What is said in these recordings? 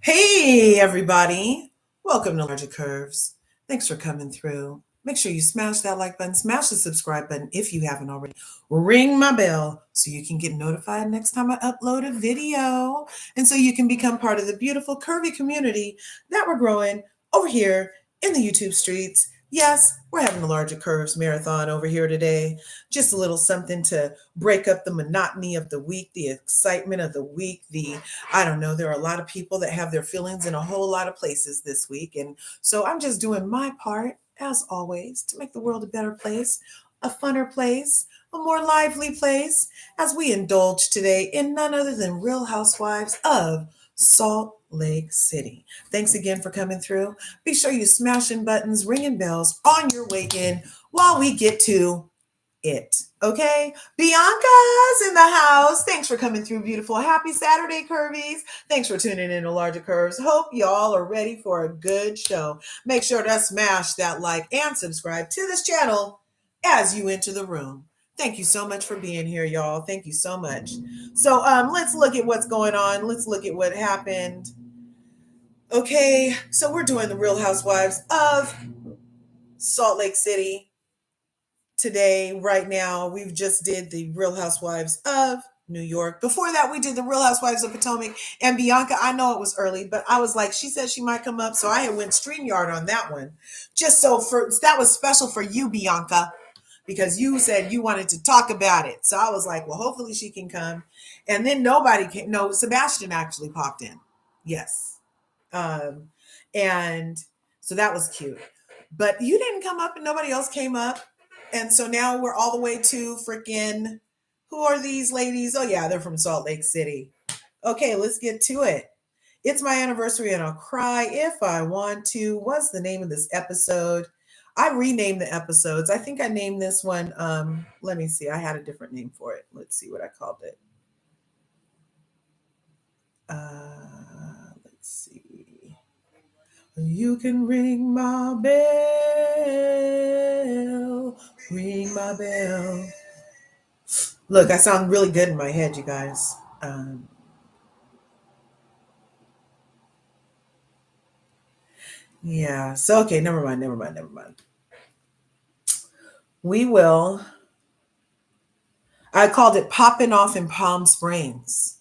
Hey, everybody. Welcome to LRGA Curves. Thanks for coming through. Make sure you smash that like button, smash the subscribe button if you haven't already. Ring my bell so you can get notified next time I upload a video and so you can become part of the beautiful curvy community that we're growing over here in the YouTube streets. Yes, we're having the LRGA Curves marathon over here today. Just a little something to break up the monotony of the week, the excitement of the week, I don't know, there are a lot of people that have their feelings in a whole lot of places this week. And so I'm just doing my part, as always, to make the world a better place, a funner place, a more lively place, as we indulge today in none other than Real Housewives of Salt Lake City. Thanks again for coming through. Be sure you smashing buttons, ringing bells on your way in while we get to it. Okay. Bianca's in the house. Thanks for coming through, beautiful. Happy Saturday, Curvies. Thanks for tuning in to LRGA Curves. Hope y'all are ready for a good show. Make sure to smash that like and subscribe to this channel as you enter the room. Thank you so much for being here, y'all. Thank you so much. So let's look at what's going on. Let's look at what happened. Okay, so we're doing the Real Housewives of Salt Lake City today. Right now, we've just did the Real Housewives of New York. Before that, we did the Real Housewives of Potomac. And Bianca, I know it was early, but I was like, she said she might come up, so I had went StreamYard on that one. Just so that was special for you, Bianca, because you said you wanted to talk about it. So I was like, well, hopefully she can come. And then nobody came. No, Sebastian actually popped in. Yes. And so that was cute. But you didn't come up and nobody else came up. And so now we're all the way to freaking, who are these ladies? Oh, yeah, they're from Salt Lake City. Okay, let's get to it. It's my anniversary and I'll cry if I want to. What's the name of this episode? I renamed the episodes. I think I named this one. Let me see. I had a different name for it. Let's see what I called it. Let's see. You can ring my bell. Ring my bell. Look, I sound really good in my head, you guys. Yeah. So, okay, never mind. We will. I called it Popping Off in Palm Springs,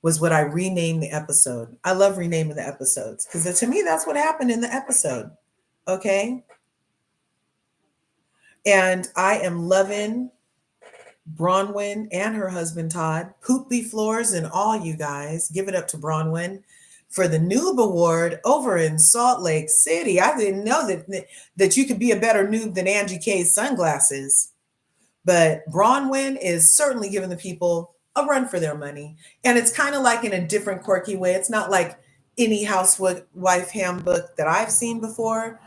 was what I renamed the episode. I love renaming the episodes because to me, that's what happened in the episode. Okay. And I am loving Bronwyn and her husband Todd. Poopy floors and all, you guys. Give it up to Bronwyn for the noob award over in Salt Lake City. I didn't know that you could be a better noob than Angie K's sunglasses. But Bronwyn is certainly giving the people a run for their money. And it's kind of like in a different quirky way. It's not like any housewife handbook that I've seen before.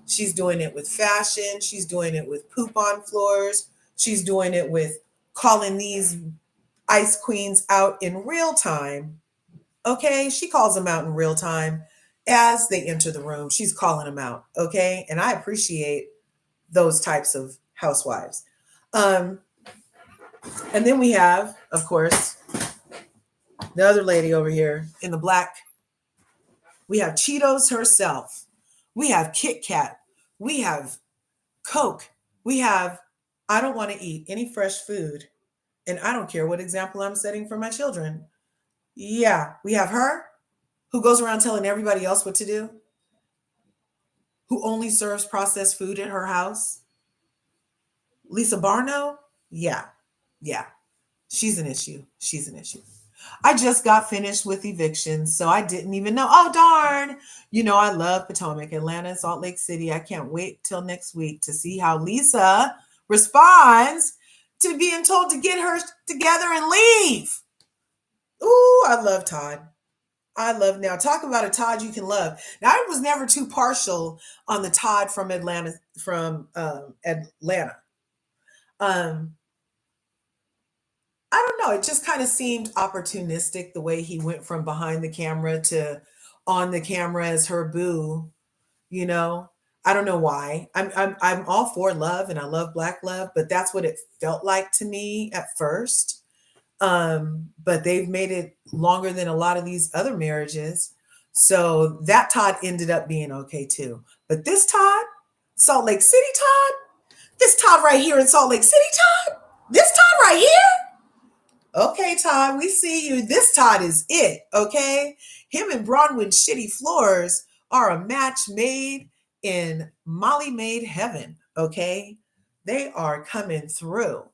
She's doing it with fashion. She's doing it with poop on floors. She's doing it with calling these ice queens out in real time. Okay, she calls them out in real time as they enter the room. She's calling them out. Okay, and I appreciate those types of housewives. And then we have, of course, the other lady over here in the black. We have Cheetos herself. We have Kit Kat. We have Coke. We have, I don't want to eat any fresh food. And I don't care what example I'm setting for my children. Yeah, we have her who goes around telling everybody else what to do, who only serves processed food at her house. Lisa Barno? Yeah. She's an issue. I just got finished with evictions, so I didn't even know. Oh, darn. You know, I love Potomac, Atlanta, and Salt Lake City. I can't wait till next week to see how Lisa responds to being told to get her together and leave. Ooh, I love Todd. Now talk about a Todd you can love. Now I was never too partial on the Todd from Atlanta. I don't know. It just kind of seemed opportunistic the way he went from behind the camera to on the camera as her boo. You know, I don't know why. I'm all for love and I love black love, but that's what it felt like to me at first. But they've made it longer than a lot of these other marriages. So that Todd ended up being okay too. But this Todd, Salt Lake City Todd, this Todd right here in Salt Lake City Todd, this Todd right here. Okay, Todd, we see you. This Todd is it, okay? Him and Bronwyn's shitty floors are a match made in Molly made heaven, okay? They are coming through.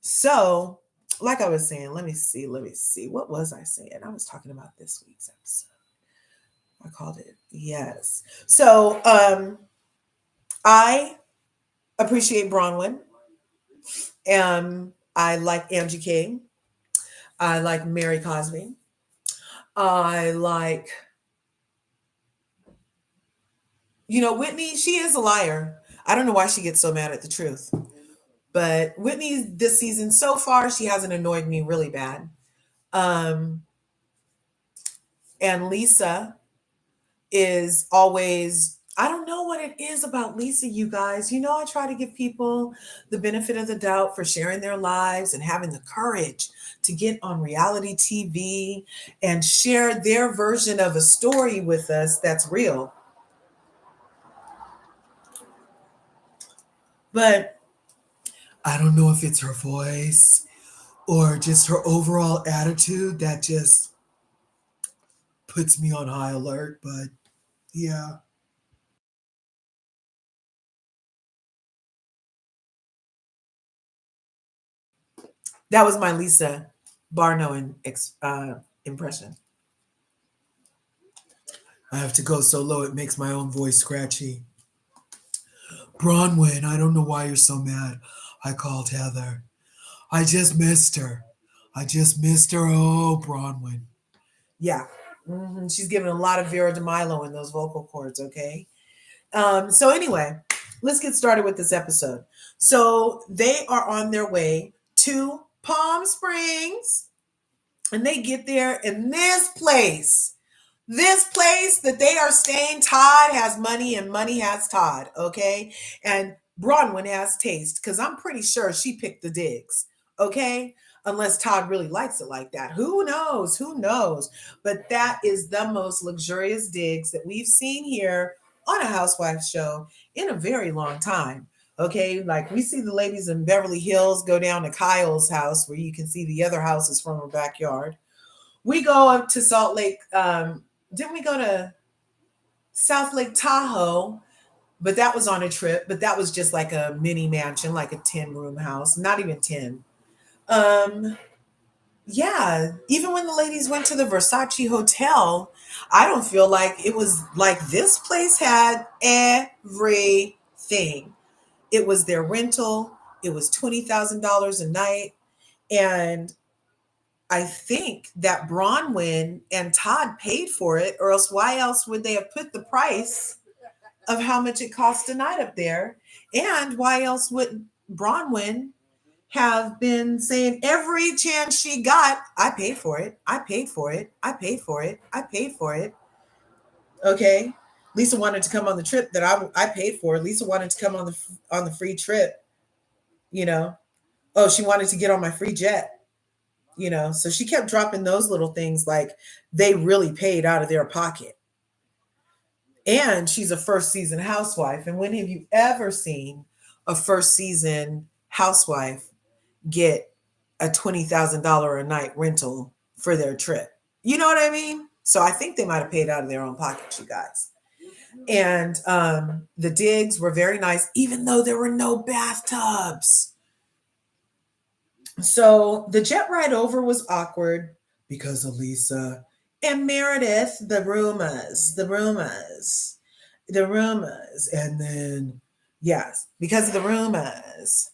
So, like I was saying, let me see. What was I saying? I was talking about this week's episode. I called it, yes. So, I appreciate Bronwyn. I like Angie King. I like Mary Cosby. I like, Whitney, she is a liar. I don't know why she gets so mad at the truth. But Whitney, this season so far, she hasn't annoyed me really bad. And Lisa is always, I don't know what it is about Lisa, you guys. I try to give people the benefit of the doubt for sharing their lives and having the courage to get on reality TV and share their version of a story with us that's real. But I don't know if it's her voice or just her overall attitude that just puts me on high alert. But yeah. That was my Lisa Barno impression. I have to go so low it makes my own voice scratchy. Bronwyn, I don't know why you're so mad. I called Heather. I just missed her. Oh, Bronwyn. Yeah. She's giving a lot of Vera DeMilo in those vocal cords, okay? So anyway, let's get started with this episode. So they are on their way to Palm Springs, and they get there in this place that they are staying. Todd has money and money has Todd, okay? And Bronwyn has taste, because I'm pretty sure she picked the digs, okay? Unless Todd really likes it like that. Who knows? But that is the most luxurious digs that we've seen here on a housewife show in a very long time. Okay, like we see the ladies in Beverly Hills go down to Kyle's house where you can see the other houses from her backyard. We go up to Salt Lake. Didn't we go to South Lake Tahoe? But that was on a trip. But that was just like a mini mansion, like a 10-room house. Not even 10. Yeah, even when the ladies went to the Versace hotel, I don't feel like it was like this place had everything. It was their rental. It was $20,000 a night. And I think that Bronwyn and Todd paid for it, or else why else would they have put the price of how much it cost a night up there? And why else would Bronwyn have been saying every chance she got, I paid for it, I paid for it, I paid for it, I paid for it. Okay. Lisa wanted to come on the trip that I paid for. Lisa wanted to come on the free trip, you know. Oh, she wanted to get on my free jet, you know. So she kept dropping those little things like they really paid out of their pocket. And she's a first season housewife. And when have you ever seen a first season housewife get a $20,000 a night rental for their trip? You know what I mean? So I think they might have paid out of their own pockets, you guys. And the digs were very nice, even though there were no bathtubs. So the jet ride over was awkward because of Lisa and Meredith, the rumors. And then, yes, because of the rumors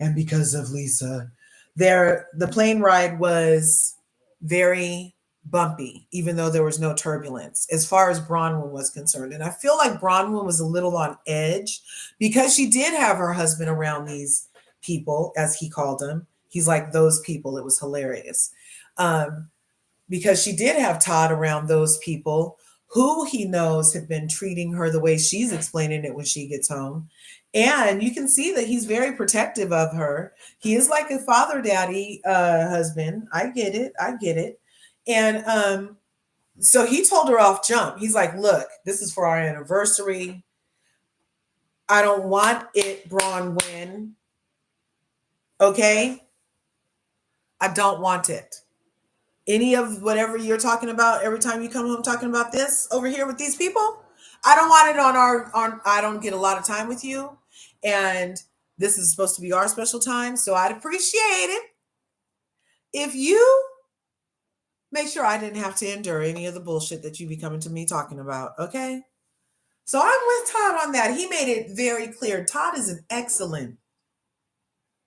and because of Lisa, the plane ride was very bumpy, even though there was no turbulence as far as Bronwyn was concerned. And I feel like Bronwyn was a little on edge because she did have her husband around these people, as he called them. He's like, those people. It was hilarious. Because she did have Todd around those people who he knows have been treating her the way she's explaining it when she gets home. And you can see that he's very protective of her. He is like a father daddy husband. I get it. I get it. And so he told her off jump. He's like, look, this is for our anniversary. I don't want it, Bronwyn. Okay? I don't want it. Any of whatever you're talking about every time you come home talking about this over here with these people, I don't want it on I don't get a lot of time with you. And this is supposed to be our special time. So I'd appreciate it if you make sure I didn't have to endure any of the bullshit that you be coming to me talking about. Okay? So I'm with Todd on that. He made it very clear. Todd is an excellent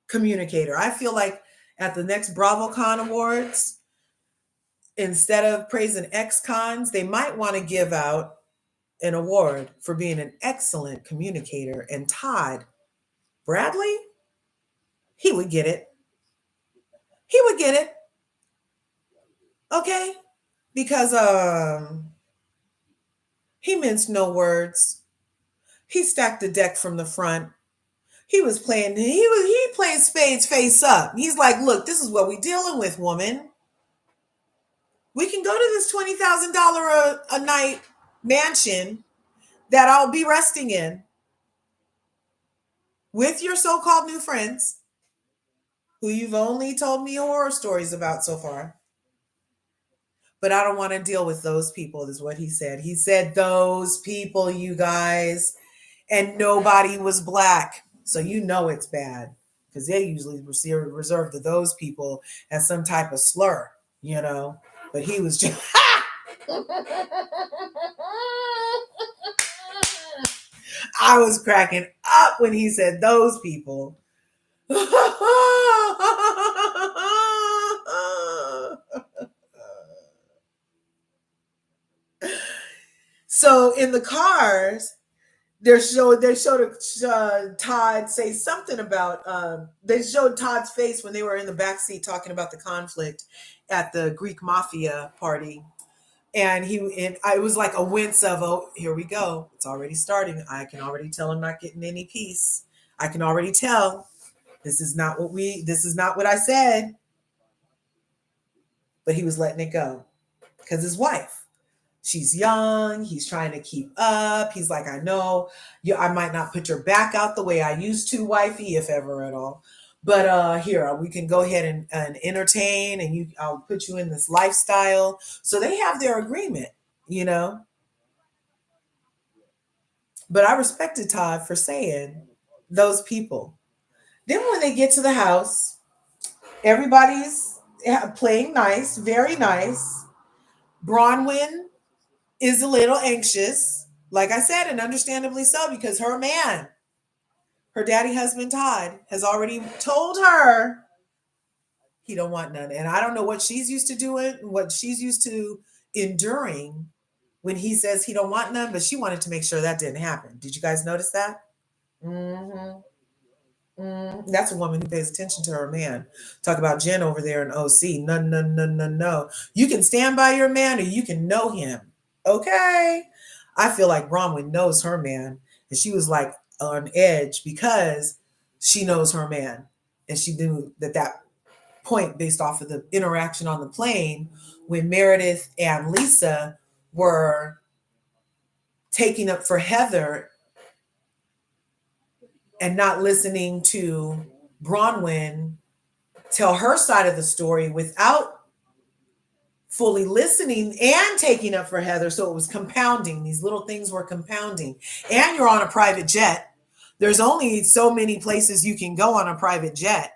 communicator. I feel like at the next BravoCon Awards, instead of praising ex-cons, they might want to give out an award for being an excellent communicator. And Todd Bradley, he would get it. He would get it. Okay? Because he minced no words. He stacked the deck from the front. He played spades face up. He's like, look, this is what we dealing with, woman. We can go to this $20,000 a night mansion that I'll be resting in with your so-called new friends who you've only told me horror stories about so far. But I don't want to deal with those people, is what he said. He said those people, you guys, and nobody was black. So you know it's bad because they usually reserved to those people as some type of slur, you know. But he was just... I was cracking up when he said those people. So in the cars, they showed Todd say something about they showed Todd's face when they were in the backseat talking about the conflict at the Greek mafia party. And it was like a wince of, oh, here we go. It's already starting. I can already tell I'm not getting any peace. I can already tell this is not what I said. But he was letting it go because his wife, she's young. He's trying to keep up. He's like, I know I might not put your back out the way I used to, wifey, if ever at all. But here, we can go ahead and entertain, and I'll put you in this lifestyle. So they have their agreement, you know. But I respected Todd for saying those people. Then when they get to the house, everybody's playing nice, very nice. Bronwyn is a little anxious, like I said, and understandably so, because her man, her daddy husband Todd, has already told her he don't want none. And I don't know what she's used to doing, what she's used to enduring when he says he don't want none, but she wanted to make sure that didn't happen. Did you guys notice that? Mm-hmm. That's a woman who pays attention to her man. Talk about Jen over there in OC. No, no, no, no, no. You can stand by your man or you can know him. Okay. I feel like Bronwyn knows her man. And she was like on edge because she knows her man. And she knew that point based off of the interaction on the plane when Meredith and Lisa were taking up for Heather and not listening to Bronwyn tell her side of the story without fully listening and taking up for Heather. So it was compounding. These little things were compounding. And you're on a private jet. There's only so many places you can go on a private jet.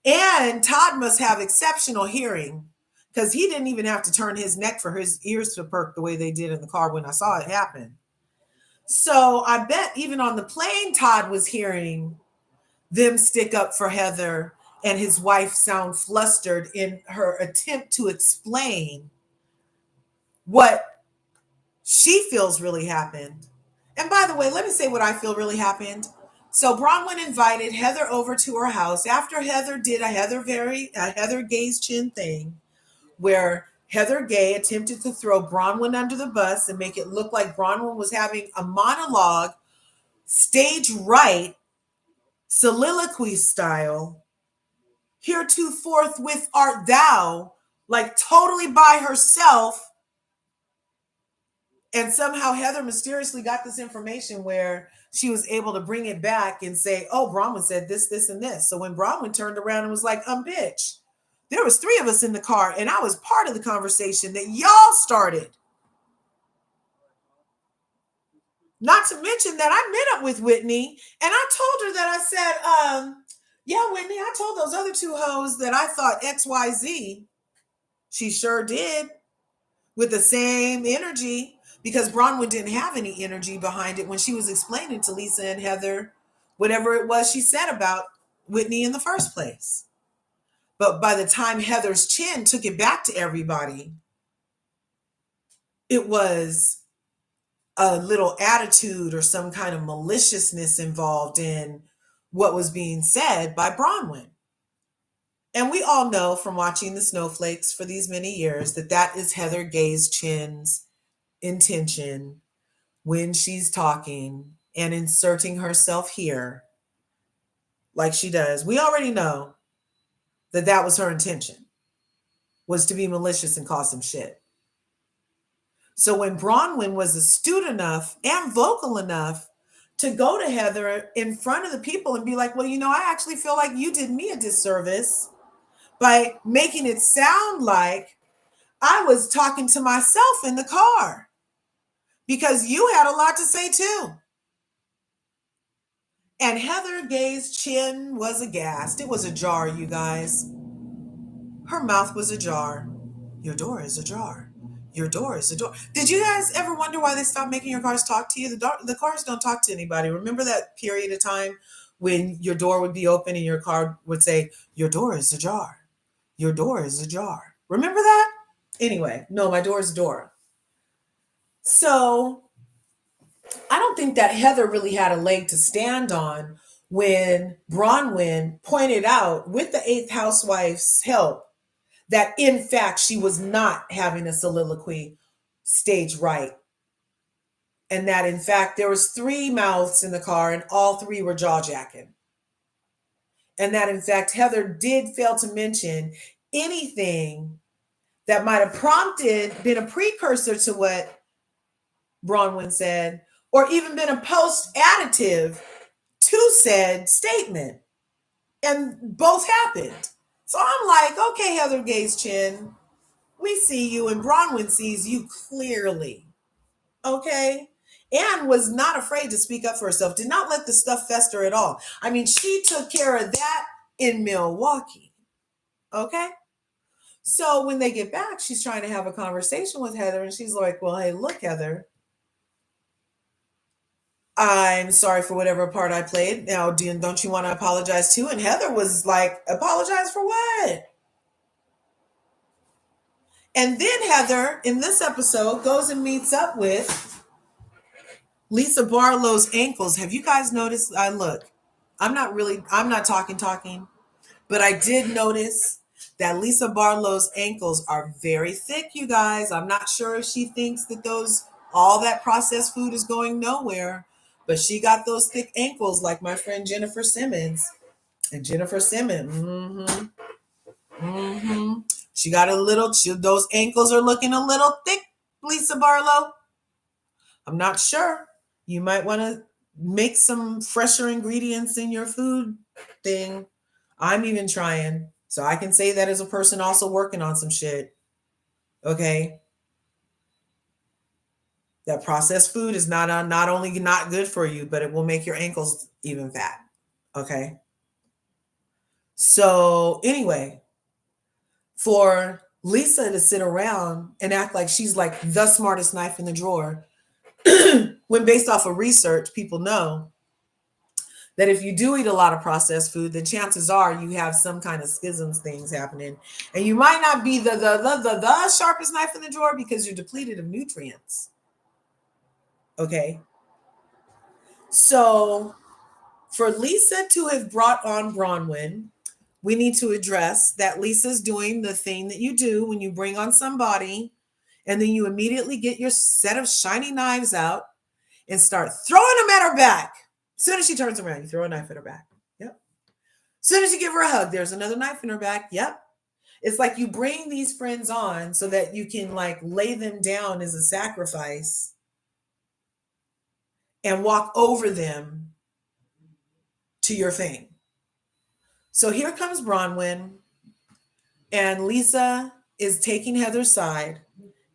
And Todd must have exceptional hearing because he didn't even have to turn his neck for his ears to perk the way they did in the car when I saw it happen. So I bet even on the plane, Todd was hearing them stick up for Heather and his wife sound flustered in her attempt to explain what she feels really happened. And by the way, let me say what I feel really happened. So Bronwyn invited Heather over to her house after Heather did a Heather gaze chin thing where Heather Gay attempted to throw Bronwyn under the bus and make it look like Bronwyn was having a monologue, stage right, soliloquy style. Heretofore with art thou, like totally by herself. And somehow Heather mysteriously got this information where she was able to bring it back and say, oh, Bronwyn said this, this, and this. So when Bronwyn turned around and was like, bitch, there was 3 of us in the car and I was part of the conversation that y'all started. Not to mention that I met up with Whitney and I told her that I said, yeah, Whitney, I told those other 2 hoes that I thought XYZ. She sure did, with the same energy, because Bronwyn didn't have any energy behind it when she was explaining to Lisa and Heather whatever it was she said about Whitney in the first place. But by the time Heather's chin took it back to everybody, it was a little attitude or some kind of maliciousness involved in what was being said by Bronwyn. And we all know from watching the Snowflakes for these many years that that is Heather Gay's chin's intention when she's talking and inserting herself here like she does. We already know that that was her intention, was to be malicious and cause some shit. So when Bronwyn was astute enough and vocal enough to go to Heather in front of the people and be like, well, I actually feel like you did me a disservice by making it sound like I was talking to myself in the car because you had a lot to say too. And Heather Gay's chin was aghast. It was ajar, you guys. Her mouth was ajar. Your door is ajar. Your door is ajar. Did you guys ever wonder why they stopped making your cars talk to you? The cars don't talk to anybody. Remember that period of time when your door would be open and your car would say, your door is ajar. Your door is ajar. Remember that? Anyway, no, my door is Dora. So I don't think that Heather really had a leg to stand on when Bronwyn pointed out, with the 8th housewife's help, that in fact she was not having a soliloquy stage right. And that in fact there was 3 mouths in the car and all 3 were jaw-jacking. And that in fact Heather did fail to mention anything that might have been a precursor to what Bronwyn said, or even been a post additive to said statement. And both happened. So I'm like, okay, Heather Gay's chin, we see you, and Bronwyn sees you clearly. Okay? And was not afraid to speak up for herself, did not let the stuff fester at all. I mean, she took care of that in Milwaukee. Okay? So when they get back, she's trying to have a conversation with Heather, and she's like, well, hey, look, Heather, I'm sorry for whatever part I played. Now, don't you want to apologize too? And Heather was like, apologize for what? And then Heather, in this episode, goes and meets up with Lisa Barlow's ankles. Have you guys noticed? I'm not talking, but I did notice that Lisa Barlow's ankles are very thick, you guys. I'm not sure if she thinks that all that processed food is going nowhere, but she got those thick ankles like my friend Jennifer Simmons. And Jennifer Simmons, she got those ankles are looking a little thick, Lisa Barlow. I'm not sure. You might want to make some fresher ingredients in your food thing. I'm even trying. So I can say that as a person also working on some shit. Okay. That processed food is not only not good for you, but it will make your ankles even fat. Okay. So anyway, for Lisa to sit around and act like she's like the smartest knife in the drawer, when based off of research, people know that if you do eat a lot of processed food, then chances are you have some kind of schisms things happening. And you might not be the sharpest knife in the drawer because you're depleted of nutrients. Okay. So for Lisa to have brought on Bronwyn we need to address that Lisa's doing the thing that you do when you bring on somebody and then you immediately get your set of shiny knives out and start throwing them at her back. As soon as she turns around, you throw a knife at her back. Yep. As soon as you give her a hug, there's another knife in her back. Yep. It's like you bring these friends on so that you can like lay them down as a sacrifice and walk over them to your thing. So here comes Bronwyn, and Lisa is taking Heather's side.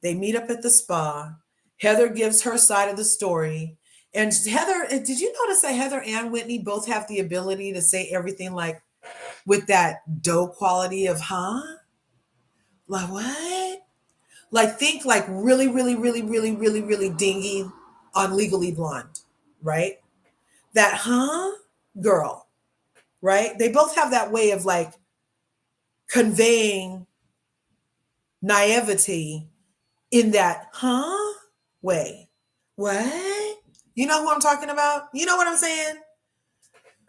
They meet up at the spa. Heather gives her side of the story. And Heather, did you notice that Heather and Whitney both have the ability to say everything like with that dough quality of, huh? Like what? Like think like really, really, really, really, really, really dingy on Legally Blonde, right? That, huh? Girl, right? They both have that way of like conveying naivety in that, huh? Way. What? You know who I'm talking about? You know what I'm saying?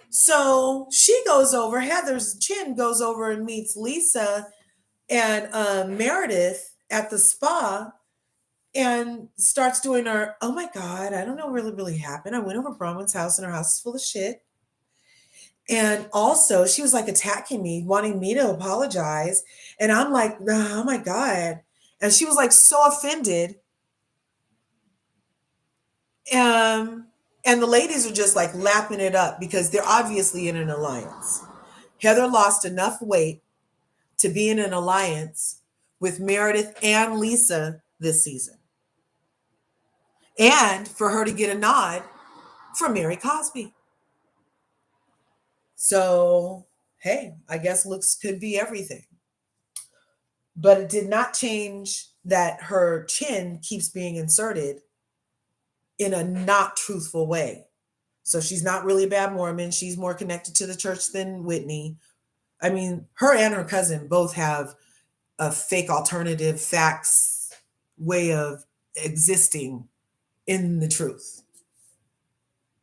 So she goes over, Heather's chin goes over and meets Lisa and Meredith at the spa and starts doing her, oh my God, I don't know what really happened. I went over Bronwyn's house and her house is full of shit. And also she was like attacking me, wanting me to apologize. And I'm like, oh my God. And she was like so offended. And the ladies are just like lapping it up because they're obviously in an alliance. Heather lost enough weight to be in an alliance with Meredith and Lisa this season. And for her to get a nod from Mary Cosby. So, hey, I guess looks could be everything. But it did not change that her chin keeps being inserted in a not truthful way. So she's not really a bad Mormon. She's more connected to the church than Whitney. I mean, her and her cousin both have a fake alternative facts way of existing in the truth.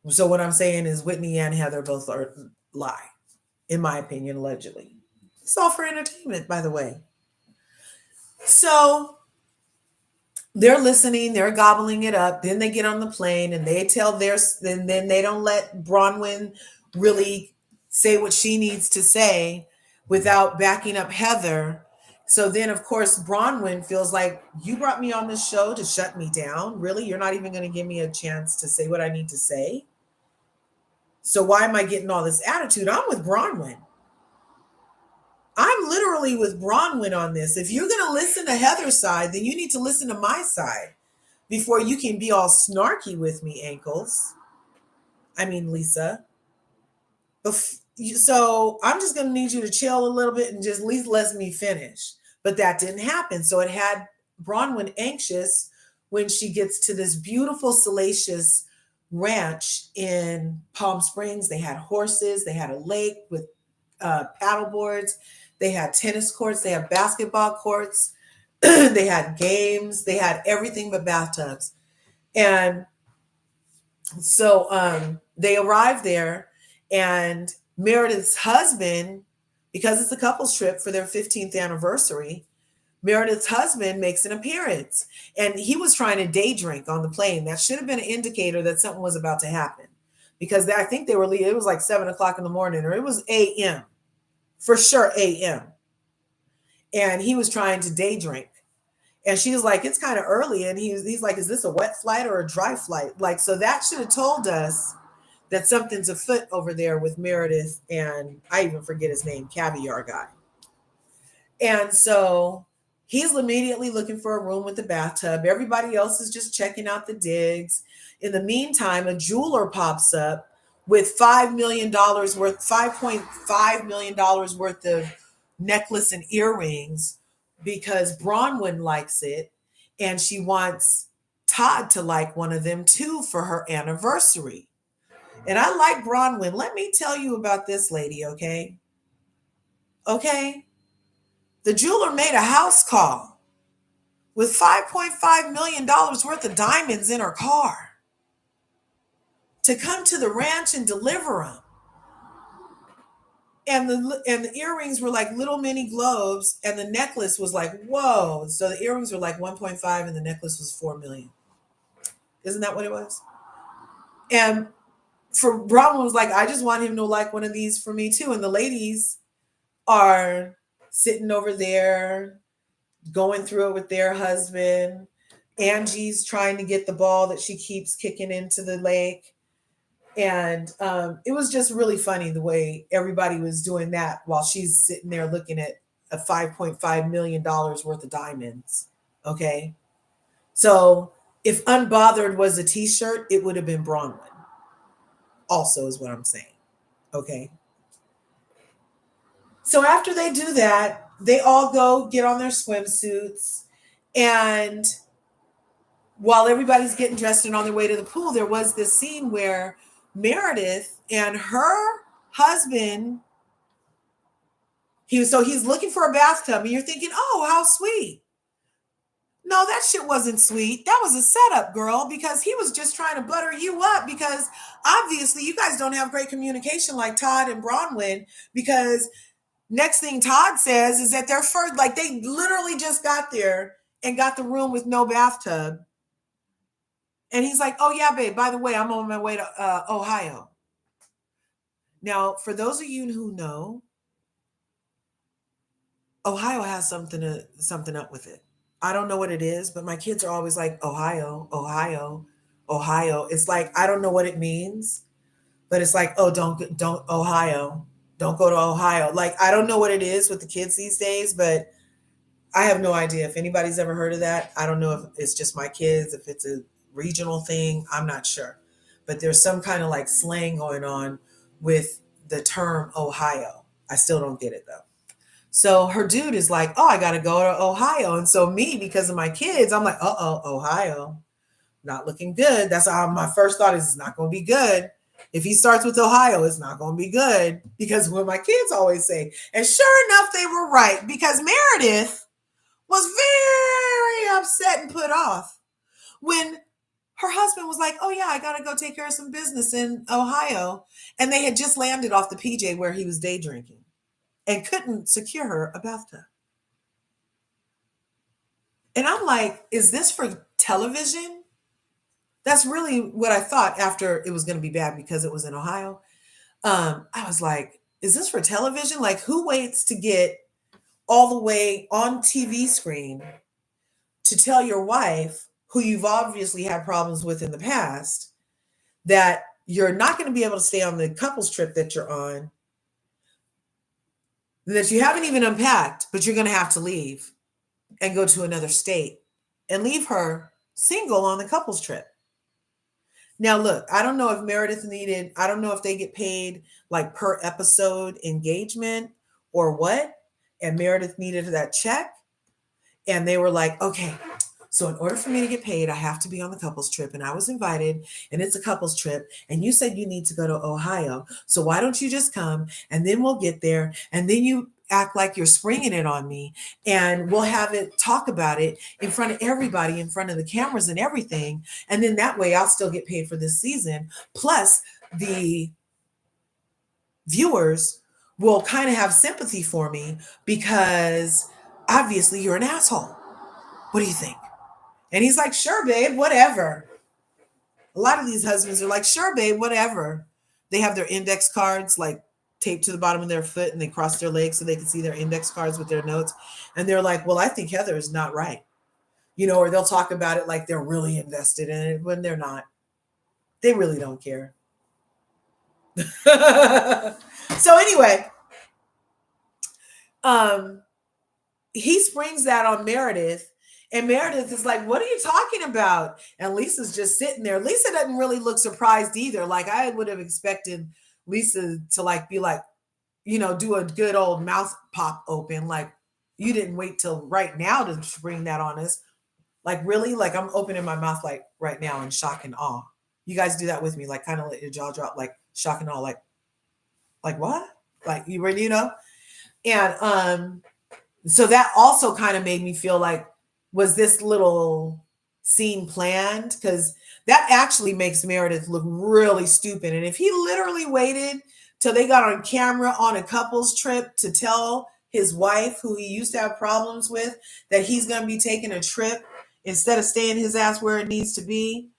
So what I'm saying is Whitney and Heather both are lie, in my opinion, allegedly. It's all for entertainment, by the way. So they're listening, they're gobbling it up. Then they get on the plane and they tell then they don't let Bronwyn really say what she needs to say without backing up Heather. So then, of course, Bronwyn feels like, you brought me on this show to shut me down. Really? You're not even going to give me a chance to say what I need to say? So why am I getting all this attitude? I'm with Bronwyn. I'm literally with Bronwyn on this. If you're going to listen to Heather's side, then you need to listen to my side before you can be all snarky with me, ankles. I mean, Lisa. So I'm just going to need you to chill a little bit and just at least let me finish. But that didn't happen. So it had Bronwyn anxious when she gets to this beautiful, salacious ranch in Palm Springs. They had horses. They had a lake with paddle boards. They had tennis courts. They had basketball courts. They had games. They had everything but bathtubs. And so they arrived there, and Meredith's husband, because it's a couple's trip for their 15th anniversary, Meredith's husband makes an appearance. And he was trying to day drink on the plane. That should have been an indicator that something was about to happen. Because I think it was like 7 o'clock in the morning, or it was a.m. For sure, a.m. And he was trying to day drink. And she was like, it's kind of early. And he's like, is this a wet flight or a dry flight? Like, so that should have told us that something's afoot over there with Meredith and I even forget his name, Caviar Guy. And so he's immediately looking for a room with a bathtub. Everybody else is just checking out the digs. In the meantime, a jeweler pops up with $5 million worth, $5.5 million worth of necklace and earrings because Bronwyn likes it. And she wants Todd to like one of them too for her anniversary. And I like Bronwyn. Let me tell you about this lady, okay? Okay? The jeweler made a house call with $5.5 million worth of diamonds in her car to come to the ranch and deliver them. And the earrings were like little mini globes, and the necklace was like, whoa. So the earrings were like 1.5 and the necklace was 4 million. Isn't that what it was? And for Bronwyn was like, I just want him to like one of these for me too. And the ladies are sitting over there going through it with their husband. Angie's trying to get the ball that she keeps kicking into the lake. And it was just really funny the way everybody was doing that while she's sitting there looking at a $5.5 million worth of diamonds. Okay. So if Unbothered was a t-shirt, it would have been Bronwyn. Also, is what I'm saying. Okay. So after they do that, they all go get on their swimsuits. And while everybody's getting dressed and on their way to the pool, there was this scene where Meredith and her husband, he's looking for a bathtub, and you're thinking, oh, how sweet. No, that shit wasn't sweet. That was a setup, girl, because he was just trying to butter you up, because obviously you guys don't have great communication like Todd and Bronwyn, because next thing Todd says is that they're first, like they literally just got there and got the room with no bathtub. And he's like, oh yeah, babe, by the way, I'm on my way to Ohio. Now, for those of you who know, Ohio has something up with it. I don't know what it is, but my kids are always like, Ohio, Ohio, Ohio. It's like, I don't know what it means, but it's like, oh, don't Ohio. Don't go to Ohio. Like, I don't know what it is with the kids these days, but I have no idea if anybody's ever heard of that. I don't know if it's just my kids, if it's a regional thing. I'm not sure. But there's some kind of like slang going on with the term Ohio. I still don't get it though. So her dude is like, oh, I got to go to Ohio. And so me, because of my kids, I'm like, Ohio, not looking good. That's how my first thought is, it's not going to be good. If he starts with Ohio, it's not going to be good, because what my kids always say. And sure enough, they were right, because Meredith was very upset and put off when her husband was like, oh yeah, I got to go take care of some business in Ohio. And they had just landed off the PJ where he was day drinking and couldn't secure her a bathtub. And I'm like, is this for television? That's really what I thought after it was going to be bad because it was in Ohio. I was like, is this for television? Like, who waits to get all the way on TV screen to tell your wife, who you've obviously had problems with in the past, that you're not going to be able to stay on the couples trip that you're on, that you haven't even unpacked, but you're going to have to leave and go to another state and leave her single on the couples trip. Now, look, I don't know if Meredith I don't know if they get paid like per episode engagement or what. And Meredith needed that check. And they were like, okay, so in order for me to get paid, I have to be on the couples trip. And I was invited, and it's a couples trip. And you said you need to go to Ohio. So why don't you just come, and then we'll get there. And then you act like you're springing it on me, and we'll have it, talk about it in front of everybody, in front of the cameras and everything. And then that way I'll still get paid for this season. Plus the viewers will kind of have sympathy for me, because obviously you're an asshole. What do you think? And he's like, sure, babe, whatever. A lot of these husbands are like, sure, babe, whatever. They have their index cards like taped to the bottom of their foot, and they cross their legs so they can see their index cards with their notes. And they're like, well, I think Heather is not right. Or they'll talk about it like they're really invested in it when they're not. They really don't care. So anyway, he springs that on Meredith. And Meredith is like, what are you talking about? And Lisa's just sitting there. Lisa doesn't really look surprised either. Like, I would have expected Lisa to like be like, do a good old mouth pop open. Like, you didn't wait till right now to spring that on us. Like, really? Like, I'm opening my mouth like right now in shock and awe. You guys do that with me. Like, kind of let your jaw drop, like shock and awe. Like what? Like, you ready, And so that also kind of made me feel like, was this little scene planned? Because that actually makes Meredith look really stupid. And if he literally waited till they got on camera on a couples trip to tell his wife, who he used to have problems with, that he's going to be taking a trip instead of staying his ass where it needs to be,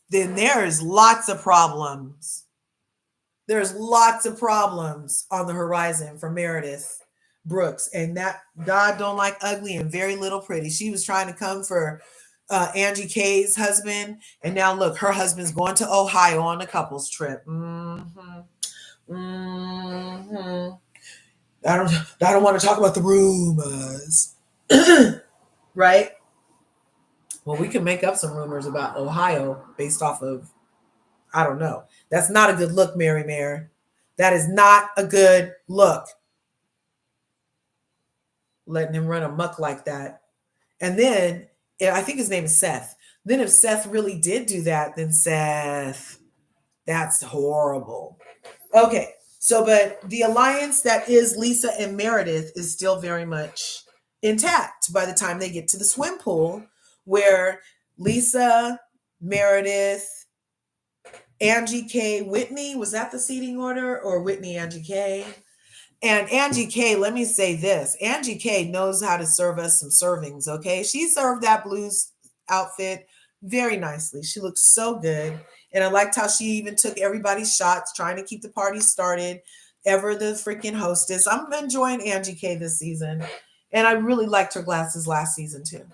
then there is lots of problems. There's lots of problems on the horizon for Meredith Brooks. And that God don't like ugly and very little pretty. She was trying to come for Angie K's husband. And now look, her husband's going to Ohio on a couples trip. I don't want to talk about the rumors. Right? Well, we can make up some rumors about Ohio based off of, I don't know. That's not a good look, Mary Mare. That is not a good look. Letting him run amok like that. And then, I think his name is Seth. Then if Seth really did do that, then Seth, that's horrible. Okay, so but the alliance that is Lisa and Meredith is still very much intact by the time they get to the swim pool, where Lisa, Meredith, Angie K, Whitney, was that the seating order, or Whitney, Angie K? And Angie K, let me say this. Angie K knows how to serve us some servings, okay? She served that blues outfit very nicely. She looked so good. And I liked how she even took everybody's shots, trying to keep the party started. Ever the freaking hostess. I'm enjoying Angie K this season. And I really liked her glasses last season too.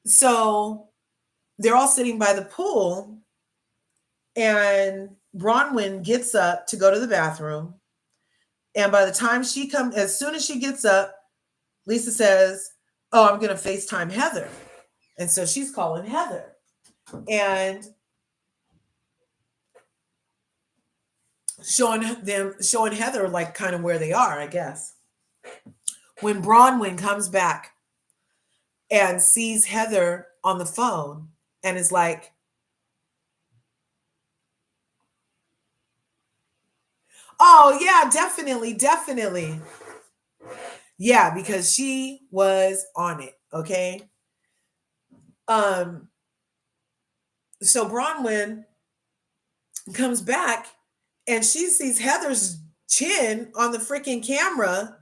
So they're all sitting by the pool, and Bronwyn gets up to go to the bathroom. And by the time she comes, as soon as she gets up, Lisa says, "Oh, I'm going to FaceTime Heather." And so she's calling Heather. And showing Heather like kind of where they are, I guess. When Bronwyn comes back and sees Heather on the phone and is like, "Oh yeah, definitely. Yeah, because she was on it, okay? So Bronwyn comes back and she sees Heather's chin on the freaking camera,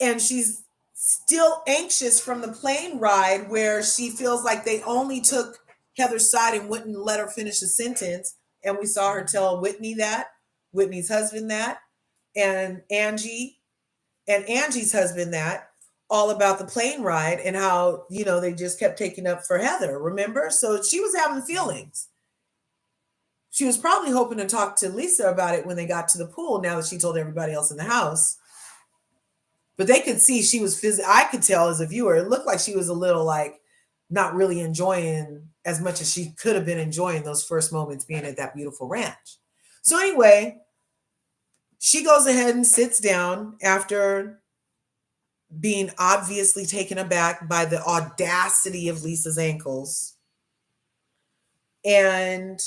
and she's still anxious from the plane ride where she feels like they only took Heather's side and wouldn't let her finish the sentence. And we saw her tell Whitney that, Whitney's husband that, and Angie's husband that, all about the plane ride and how, they just kept taking up for Heather, remember? So she was having feelings. She was probably hoping to talk to Lisa about it when they got to the pool, now that she told everybody else in the house. But they could see she was I could tell as a viewer, it looked like she was a little like not really enjoying as much as she could have been enjoying those first moments being at that beautiful ranch. So anyway, she goes ahead and sits down after being obviously taken aback by the audacity of Lisa's ankles, and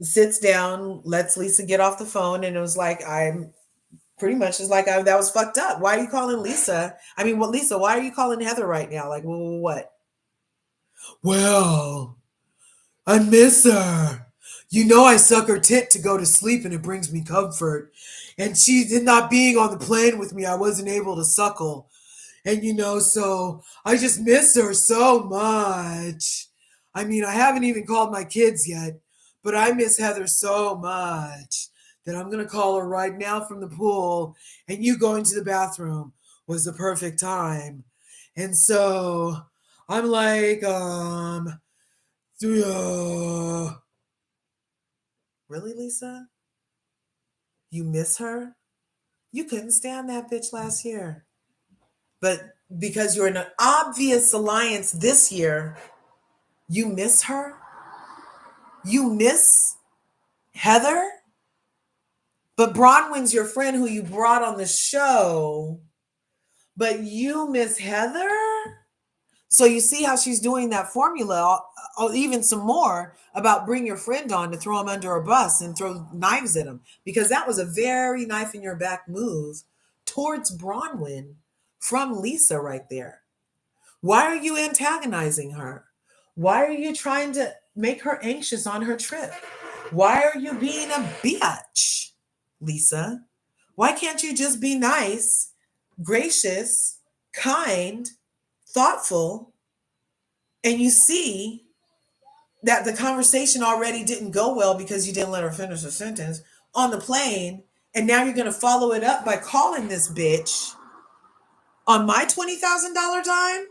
sits down, lets Lisa get off the phone, and it was like, I'm pretty much is like, that was fucked up. Why are you calling Lisa? I mean, Lisa, why are you calling Heather right now? Like, what? Well, I miss her. I suck her tit to go to sleep and it brings me comfort. And she did not being on the plane with me, I wasn't able to suckle. And so I just miss her so much. I mean, I haven't even called my kids yet, but I miss Heather so much that I'm going to call her right now from the pool, and you going to the bathroom was the perfect time. And so I'm like, really, Lisa? You miss her? You couldn't stand that bitch last year. But because you're in an obvious alliance this year, you miss her? You miss Heather? But Bronwyn's your friend who you brought on the show, but you miss Heather? So you see how she's doing that formula, even some more, about bring your friend on to throw him under a bus and throw knives at him, because that was a very knife in your back move towards Bronwyn from Lisa right there. Why are you antagonizing her? Why are you trying to make her anxious on her trip. Why are you being a bitch, Lisa? Why can't you just be nice, gracious, kind, thoughtful, and you see that the conversation already didn't go well because you didn't let her finish her sentence on the plane, and now you're going to follow it up by calling this bitch on my $20,000 dime?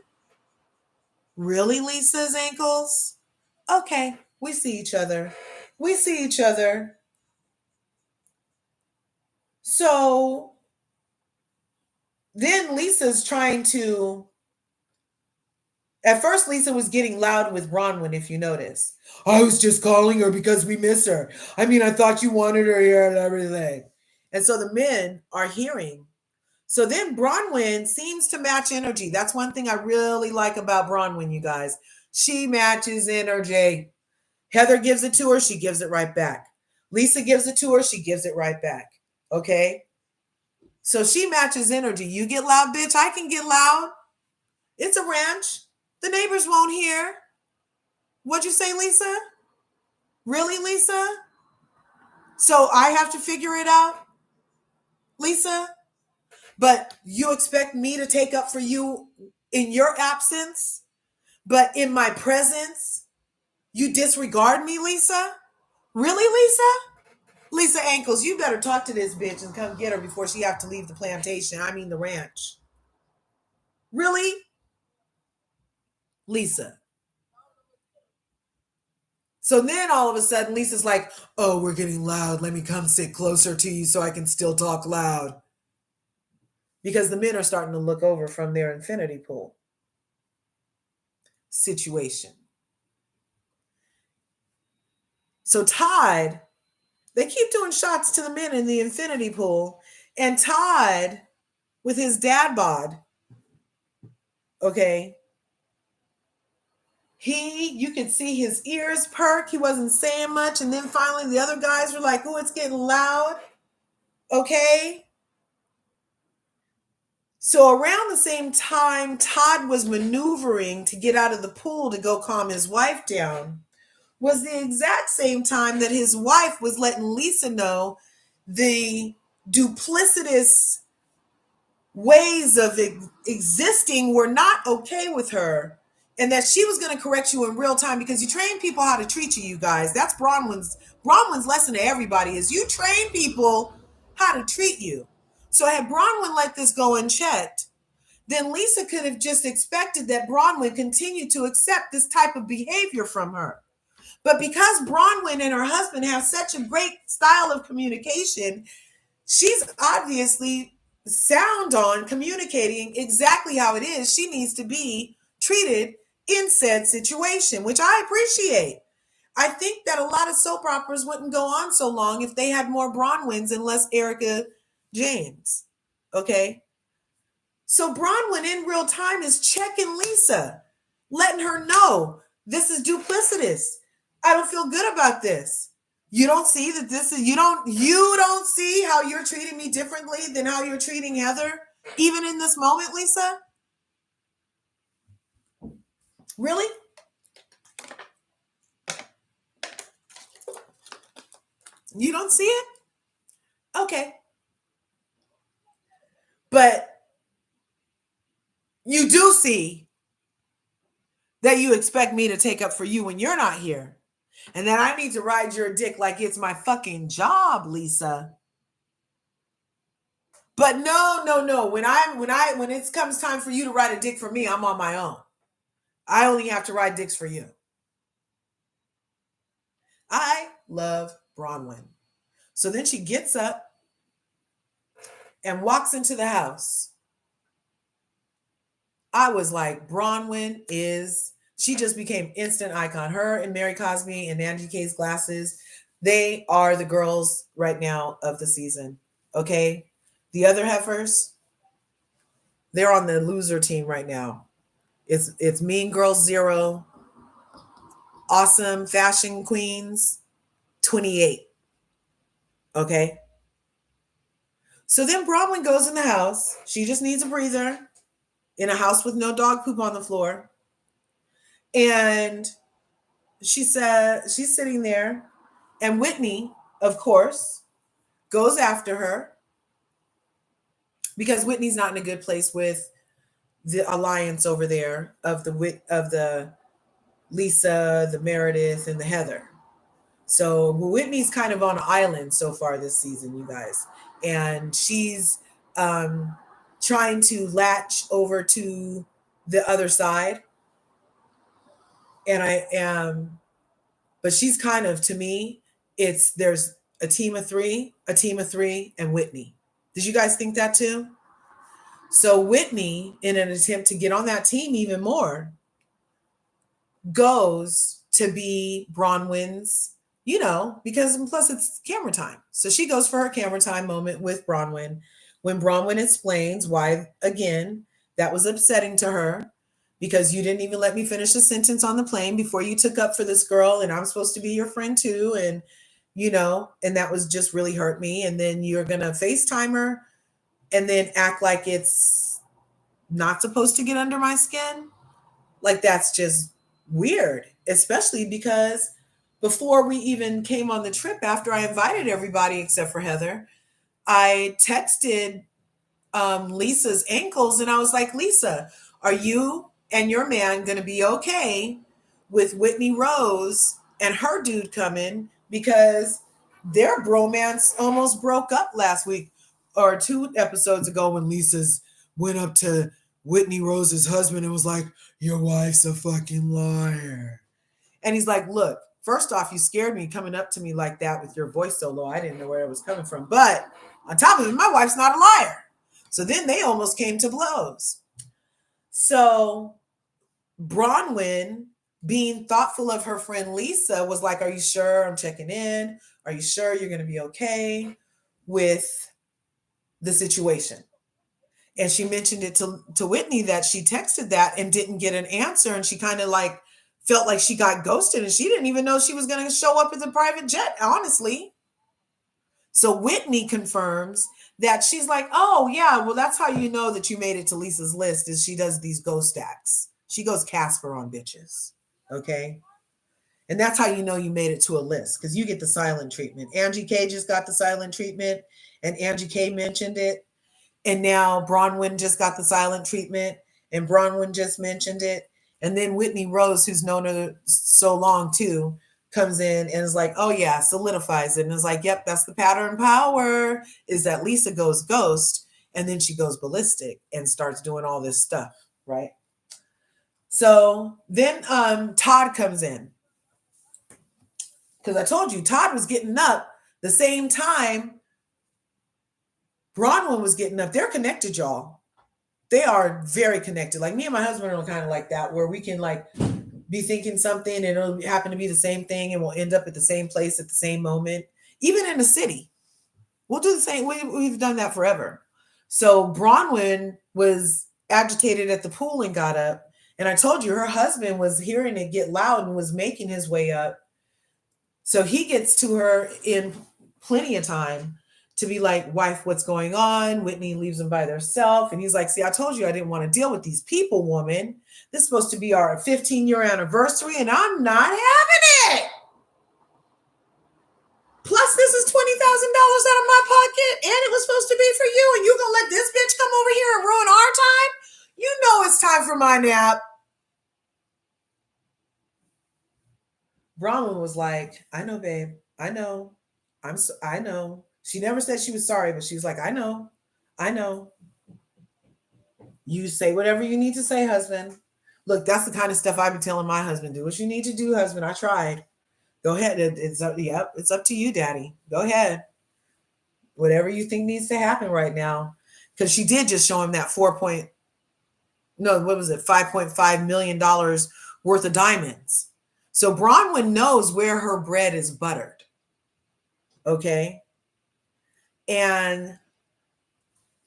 Really, Lisa's ankles? Okay, we see each other. We see each other. So then Lisa's trying to. At first, Lisa was getting loud with Bronwyn, if you notice. I was just calling her because we miss her. I mean, I thought you wanted her here and everything. And so the men are hearing. So then Bronwyn seems to match energy. That's one thing I really like about Bronwyn, you guys. She matches energy. Heather gives it to her, she gives it right back. Lisa gives it to her, she gives it right back. Okay? So she matches energy. You get loud, bitch, I can get loud. It's a ranch. The neighbors won't hear. What'd you say, Lisa? Really, Lisa? So I have to figure it out, Lisa? But you expect me to take up for you in your absence, but in my presence, you disregard me, Lisa? Really, Lisa? Lisa Ankles, you better talk to this bitch and come get her before she have to leave the plantation. I mean the ranch. Really? Lisa. So then all of a sudden, Lisa's like, oh, we're getting loud. Let me come sit closer to you so I can still talk loud. Because the men are starting to look over from their infinity pool situation. So Todd, they keep doing shots to the men in the infinity pool. And Todd, with his dad bod, okay, you could see his ears perk. He wasn't saying much. And then finally the other guys were like, oh, it's getting loud. Okay. So around the same time, Todd was maneuvering to get out of the pool to go calm his wife down, was the exact same time that his wife was letting Lisa know the duplicitous ways of existing were not okay with her, and that she was going to correct you in real time because you train people how to treat you, you guys. That's Bronwyn's lesson to everybody is you train people how to treat you. So had Bronwyn let this go unchecked, then Lisa could have just expected that Bronwyn continued to accept this type of behavior from her. But because Bronwyn and her husband have such a great style of communication, she's obviously sound on communicating exactly how it is she needs to be treated in said situation, which I appreciate. I think that a lot of soap operas wouldn't go on so long if they had more Bronwyns and less Erica James. Okay? So Bronwyn in real time is checking Lisa, letting her know this is duplicitous. I don't feel good about this. You don't see that this is you don't see how you're treating me differently than how you're treating Heather, even in this moment, Lisa? Really? You don't see it? Okay. But you do see that you expect me to take up for you when you're not here. And that I need to ride your dick like it's my fucking job, Lisa. But no. When it comes time for you to ride a dick for me, I'm on my own. I only have to ride dicks for you. I love Bronwyn. So then she gets up and walks into the house. I was like, Bronwyn she just became instant icon. Her and Mary Cosby and Angie K's glasses, they are the girls right now of the season. Okay? The other heifers, they're on the loser team right now. It's Mean Girls 0, Awesome Fashion Queens 28. Okay? So then Bronwyn goes in the house. She just needs a breather in a house with no dog poop on the floor. And she said she's sitting there, and Whitney, of course, goes after her because Whitney's not in a good place with the alliance over there of the Lisa, the Meredith, and the Heather. So Whitney's kind of on an island so far this season, you guys, and she's um, trying to latch over to the other side, and I am, but she's kind of, to me, it's there's a team of three, and Whitney. Did you guys think that too? So Whitney, in an attempt to get on that team even more, goes to be Bronwyn's, because plus it's camera time. So she goes for her camera time moment with Bronwyn when Bronwyn explains why, again, that was upsetting to her because you didn't even let me finish a sentence on the plane before you took up for this girl, and I'm supposed to be your friend too. And that was just really hurt me. And then you're going to FaceTime her and then act like it's not supposed to get under my skin. Like, that's just weird, especially because before we even came on the trip, after I invited everybody except for Heather, I texted Lisa's ankles and I was like, Lisa, are you and your man going to be okay with Whitney Rose and her dude coming? Because their bromance almost broke up last week or 2 episodes ago when Lisa's went up to Whitney Rose's husband and was like, your wife's a fucking liar. And he's like, look, first off, you scared me coming up to me like that with your voice so low. I didn't know where it was coming from. But on top of it, my wife's not a liar. So then they almost came to blows. So Bronwyn, being thoughtful of her friend Lisa, was like, are you sure? I'm checking in. Are you sure you're going to be okay with the situation? And she mentioned it to Whitney that she texted that and didn't get an answer. And she kind of like felt like she got ghosted and she didn't even know she was going to show up at the private jet, honestly. So Whitney confirms that she's like, oh, yeah, well, that's how you know that you made it to Lisa's list is she does these ghost acts. She goes Casper on bitches. Okay. And that's how you know you made it to a list because you get the silent treatment. Angie K just got the silent treatment and Angie K mentioned it. And now Bronwyn just got the silent treatment and Bronwyn just mentioned it. And then Whitney Rose, who's known her so long too, comes in and is like, oh yeah, solidifies it. And is like, yep, that's the pattern power, is that Lisa goes ghost and then she goes ballistic and starts doing all this stuff, right? So then Todd comes in. Because I told you, Todd was getting up the same time Bronwyn was getting up. They're connected, y'all. They are very connected. Like me and my husband are kind of like that, where we can like be thinking something and it'll happen to be the same thing and we'll end up at the same place at the same moment. Even in the city, we'll do the same. We've done that forever. So Bronwyn was agitated at the pool and got up. And I told you her husband was hearing it get loud and was making his way up. So he gets to her in plenty of time to be like, wife, what's going on? Whitney leaves them by themselves. And he's like, see, I told you I didn't want to deal with these people, woman. This is supposed to be our 15-year anniversary, and I'm not having it. Plus, this is $20,000 out of my pocket, and it was supposed to be for you, and you gonna let this bitch come over here and ruin our time? You know it's time for my nap. Bronwyn was like, I know, babe. I know. I know. She never said she was sorry, but she was like, I know. You say whatever you need to say, husband. Look, that's the kind of stuff I be telling my husband. Do what you need to do, husband. I tried. Go ahead. It's up. Yep, it's up to you, daddy. Go ahead. Whatever you think needs to happen right now. Because she did just show him that $5.5 million worth of diamonds. So Bronwyn knows where her bread is buttered. Okay. And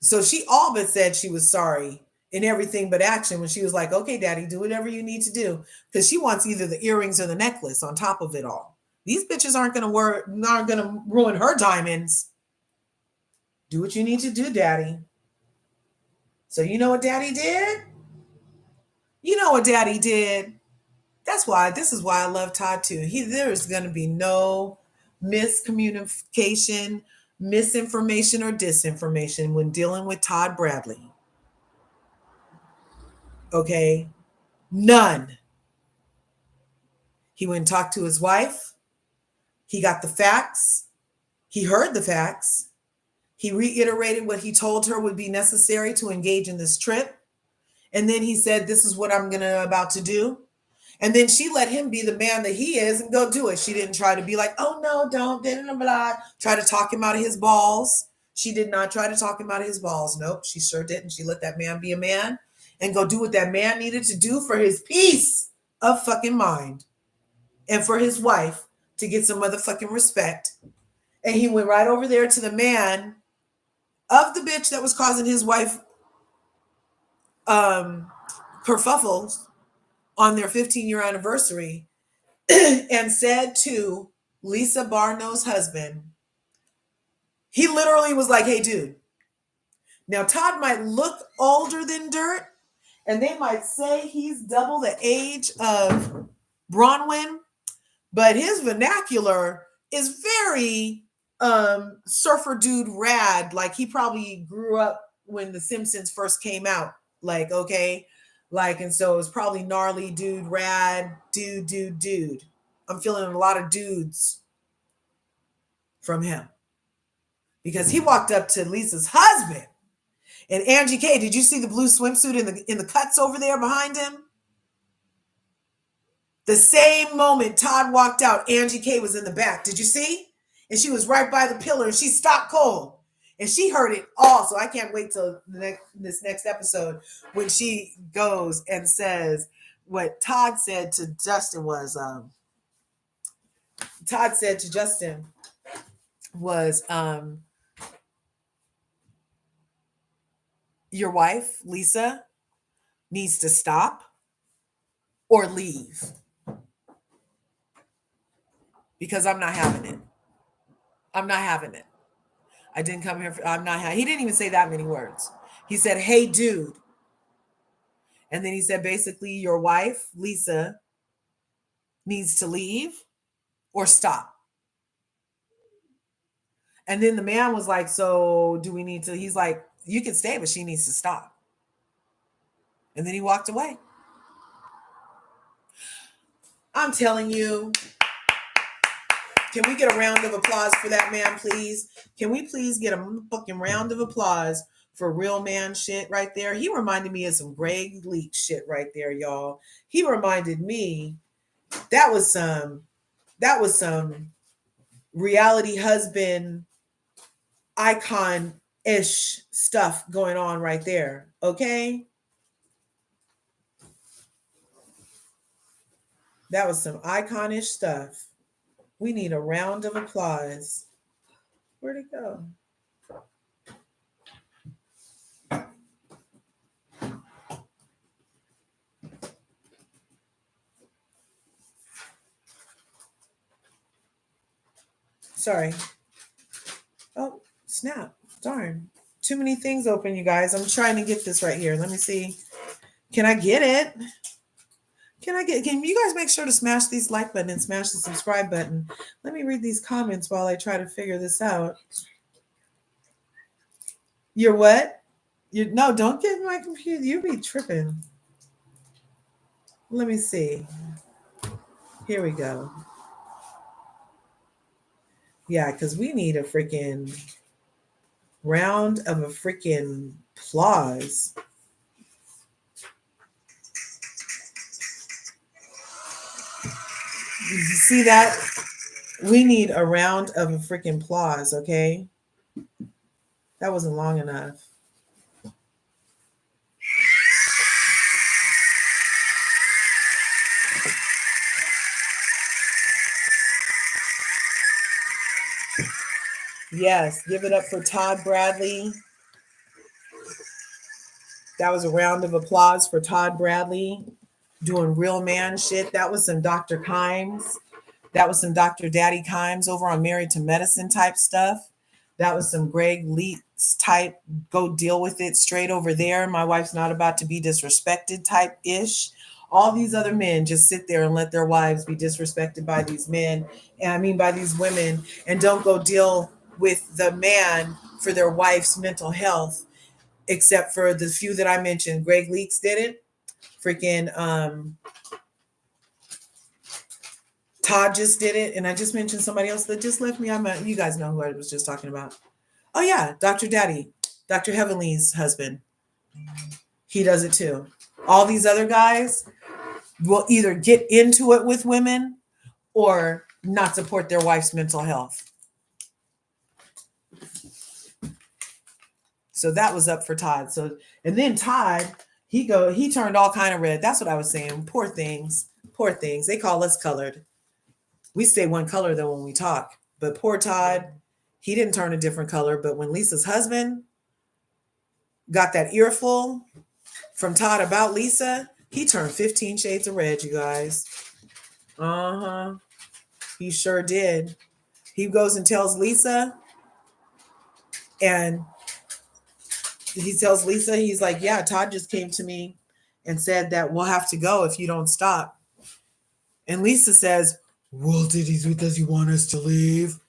so she all but said she was sorry in everything but action when she was like, okay, daddy, do whatever you need to do. Because she wants either the earrings or the necklace on top of it all. These bitches aren't going to ruin her diamonds. Do what you need to do, daddy. So you know what daddy did? Daddy This is why I love Todd too. There's going to be no miscommunication, misinformation, or disinformation when dealing with Todd Bradley. Okay? None. He went and talked to his wife. He got the facts. He heard the facts. He reiterated what he told her would be necessary to engage in this trip. And then he said, this is what I'm about to do. And then she let him be the man that he is and go do it. She didn't try to be like, oh, no, don't, blah, blah, try to talk him out of his balls. She did not try to talk him out of his balls. Nope, she sure didn't. She let that man be a man and go do what that man needed to do for his peace of fucking mind and for his wife to get some motherfucking respect. And he went right over there to the man of the bitch that was causing his wife kerfuffles on their 15-year anniversary and said to Lisa Barnow's husband, he literally was like, hey, dude, now Todd might look older than dirt and they might say he's double the age of Bronwyn, but his vernacular is very surfer dude rad. Like he probably grew up when The Simpsons first came out. Like, okay. Like, and so it was probably gnarly dude, rad, dude. I'm feeling a lot of dudes from him. Because he walked up to Lisa's husband. And Angie K, did you see the blue swimsuit in the cuts over there behind him? The same moment Todd walked out, Angie K was in the back. Did you see? And she was right by the pillar and she stopped cold. And she heard it all. So I can't wait till this next episode when she goes and says what Todd said to Justin was, your wife, Lisa, needs to stop or leave. Because I'm not having it. I'm not having it. I didn't come here for, he didn't even say that many words. He said, hey, dude. And then he said, basically, your wife, Lisa, needs to leave or stop. And then the man was like, so do we need to, he's like, you can stay, but she needs to stop. And then he walked away. I'm telling you, can we get a round of applause for that man, please? Can we please get a fucking round of applause for real man shit right there? He reminded me of some Greg Leak shit right there, y'all. He reminded me that was some reality husband icon-ish stuff going on right there. Okay? That was some iconish stuff. We need a round of applause. Where'd it go? Sorry. Oh, snap. Darn. Too many things open, you guys. I'm trying to get this right here. Let me see. Can I get it? Can you guys make sure to smash these like button and smash the subscribe button? Let me read these comments while I try to figure this out. You're what? No, don't get my computer. You be tripping. Let me see. Here we go. Yeah, because we need a freaking round of a freaking applause. You see that? We need a round of a freaking applause, okay? That wasn't long enough. Yes, give it up for Todd Bradley. That was a round of applause for Todd Bradley doing real man shit. That was some Dr. Kimes. That was some Dr. Daddy Kimes over on Married to Medicine type stuff. That was some Greg Leaks type, go deal with it straight over there. My wife's not about to be disrespected type ish. All these other men just sit there and let their wives be disrespected by these men, and I mean by these women, and don't go deal with the man for their wife's mental health, except for the few that I mentioned. Greg Leaks did it. Freaking Todd just did it, and I just mentioned somebody else that just left me. You guys know who I was just talking about. Oh yeah, Dr. Daddy, Dr. Heavenly's husband. He does it too. All these other guys will either get into it with women or not support their wife's mental health. So that was up for Todd. So, and then Todd, he turned all kind of red. That's what I was saying. Poor things. Poor things. They call us colored. We stay one color though when we talk. But poor Todd, he didn't turn a different color. But when Lisa's husband got that earful from Todd about Lisa, he turned 15 shades of red, you guys. Uh-huh. He sure did. He goes and tells Lisa, and he tells Lisa, he's like, yeah, Todd just came to me and said that we'll have to go if you don't stop. And Lisa says, well, does he want us to leave?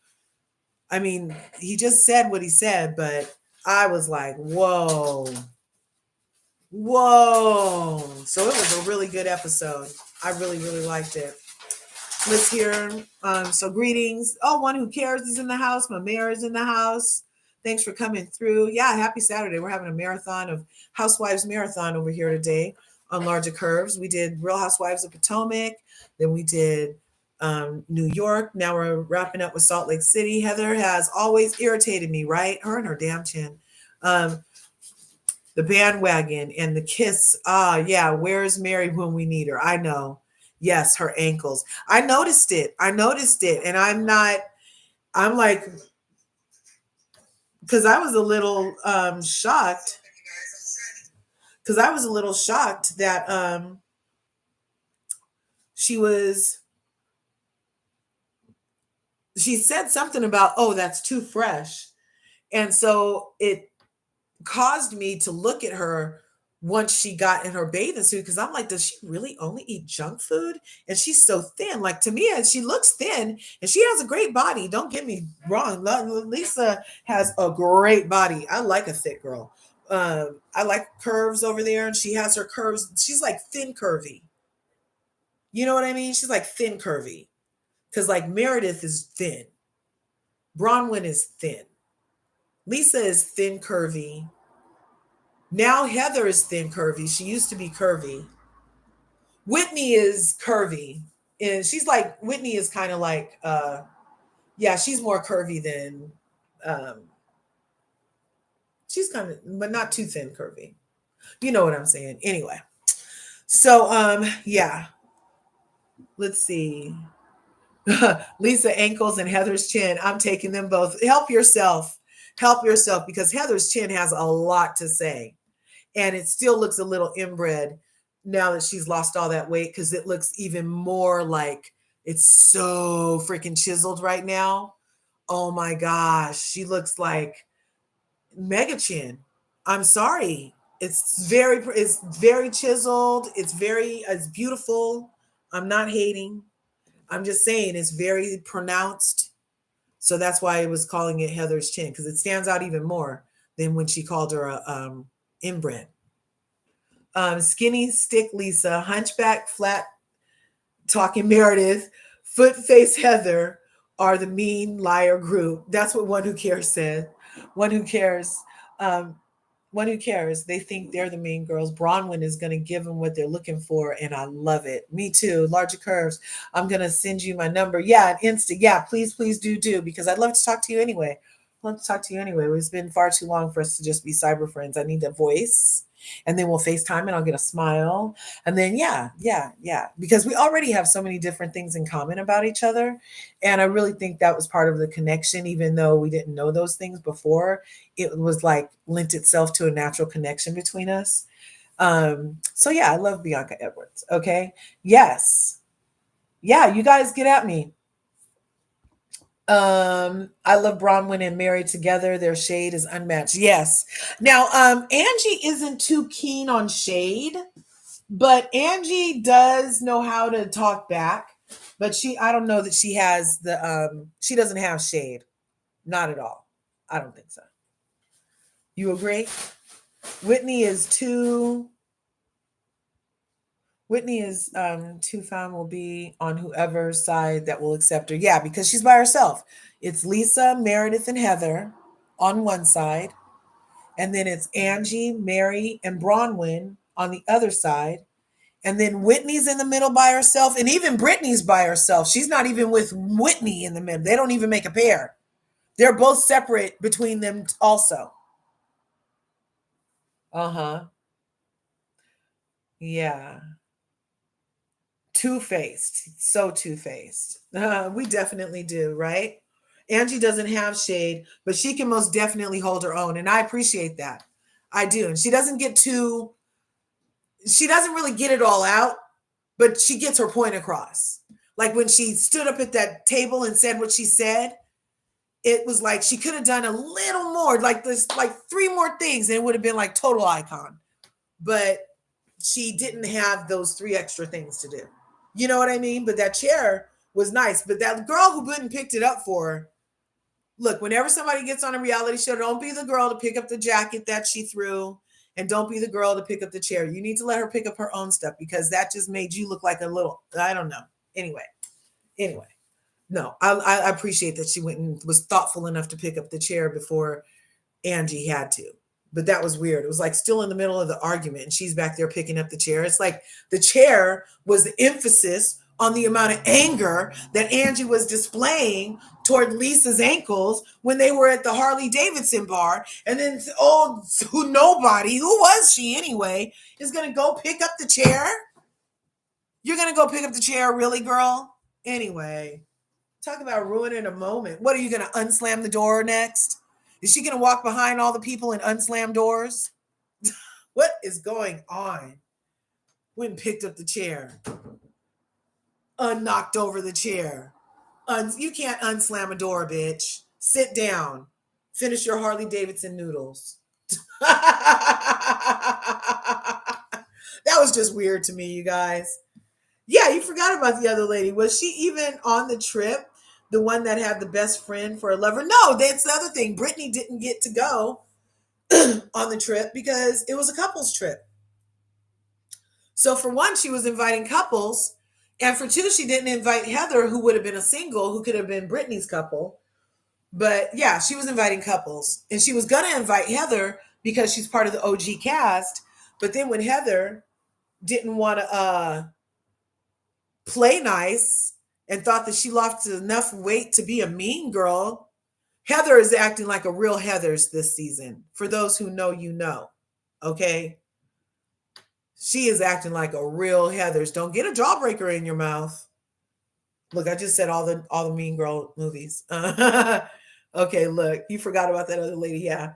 I mean, he just said what he said, but I was like, whoa. Whoa. So it was a really good episode. I really, really liked it. Let's hear. So greetings. Oh, one who cares is in the house. My mayor is in the house. Thanks for coming through. Yeah, happy Saturday. We're having a marathon of Housewives Marathon over here today on LRGA Curves. We did Real Housewives of Potomac. Then we did New York. Now we're wrapping up with Salt Lake City. Heather has always irritated me, right? Her and her damn chin. The bandwagon and the kiss. Ah, yeah. Where's Mary when we need her? I know. Yes, her ankles. I noticed it. And I'm like, because I was a little shocked. Because I was a little shocked that she said something about, oh, that's too fresh. And so it caused me to look at her once she got in her bathing suit, because I'm like, does she really only eat junk food? And she's so thin. Like, to me, she looks thin and she has a great body. Don't get me wrong. Lisa has a great body. I like a thick girl. I like curves over there, and she has her curves. She's like thin curvy. You know what I mean? She's like thin curvy. Because like Meredith is thin. Bronwyn is thin. Lisa is thin curvy. Now Heather is thin curvy. She used to be curvy. Whitney is curvy. And she's like, Whitney is kind of like, yeah, she's more curvy than, she's kind of, but not too thin curvy. You know what I'm saying? Anyway. So, yeah. Let's see. Lisa ankles and Heather's chin. I'm taking them both. Help yourself. Help yourself, because Heather's chin has a lot to say. And it still looks a little inbred now that she's lost all that weight, because it looks even more like it's so freaking chiseled right now. Oh my gosh. She looks like mega chin. I'm sorry. It's very chiseled. It's beautiful. I'm not hating. I'm just saying it's very pronounced. So that's why I was calling it Heather's chin, because it stands out even more than when she called her a inbred. Skinny stick Lisa, hunchback flat talking Meredith, foot face Heather are the mean liar group. That's what One Who Cares said. One Who Cares. One Who Cares. They think they're the mean girls. Bronwyn is going to give them what they're looking for, and I love it. Me too. LRGA Curves. I'm going to send you my number. Yeah, Insta. Yeah, please do, because I'd love to talk to you anyway. It's been far too long for us to just be cyber friends. I need a voice, and then we'll FaceTime and I'll get a smile. And then, yeah. Because we already have so many different things in common about each other. And I really think that was part of the connection, even though we didn't know those things before. It was like lent itself to a natural connection between us. So yeah, I love Bianca Edwards. Okay. Yes. Yeah. You guys get at me. I love Bronwyn and Married together. Their shade is unmatched. Yes. Now, Angie isn't too keen on shade. But Angie does know how to talk back, but I don't know that she has she doesn't have shade. Not at all. I don't think so. You agree? Whitney is too Whitney is too fine will be on whoever's side that will accept her. Yeah, because she's by herself. It's Lisa, Meredith, and Heather on one side, and then it's Angie, Mary, and Bronwyn on the other side. And then Whitney's in the middle by herself, and even Brittany's by herself. She's not even with Whitney in the middle. They don't even make a pair. They're both separate between them also. Uh-huh. Yeah. Two-faced. So two-faced. We definitely do, right? Angie doesn't have shade, but she can most definitely hold her own. And I appreciate that. I do. And she doesn't really get it all out, but she gets her point across. Like when she stood up at that table and said what she said, it was like she could have done a little more, like this, like three more things, and it would have been like total icon. But she didn't have those three extra things to do. You know what I mean? But that chair was nice. But that girl who wouldn't picked it up for her, look, whenever somebody gets on a reality show, don't be the girl to pick up the jacket that she threw, and don't be the girl to pick up the chair. You need to let her pick up her own stuff, because that just made you look like a little, I don't know. Anyway, no, I appreciate that she went and was thoughtful enough to pick up the chair before Angie had to. But that was weird. It was like still in the middle of the argument, and she's back there picking up the chair. It's like the chair was the emphasis on the amount of anger that Angie was displaying toward Lisa's ankles when they were at the Harley Davidson bar. And then, oh, who was she anyway, is going to go pick up the chair? You're going to go pick up the chair, really, girl? Anyway, talk about ruining a moment. What, are you going to unslam the door next? Is she going to walk behind all the people and unslam doors? What is going on? Went and picked up the chair. Unknocked over the chair. You can't unslam a door, bitch. Sit down. Finish your Harley Davidson noodles. That was just weird to me, you guys. Yeah, you forgot about the other lady. Was she even on the trip? The one that had the best friend for a lover? No, that's the other thing. Brittany didn't get to go on the trip because it was a couples trip. So for one, she was inviting couples. And for two, she didn't invite Heather, who would have been a single, who could have been Brittany's couple. But yeah, she was inviting couples. And she was going to invite Heather because she's part of the OG cast. But then when Heather didn't want to play nice and thought that she lost enough weight to be a mean girl, Heather is acting like a real Heather's this season. For those who know, you know. Okay? She is acting like a real Heather's. Don't get a jawbreaker in your mouth. Look, I just said all the mean girl movies. Okay, look, you forgot about that other lady. Yeah.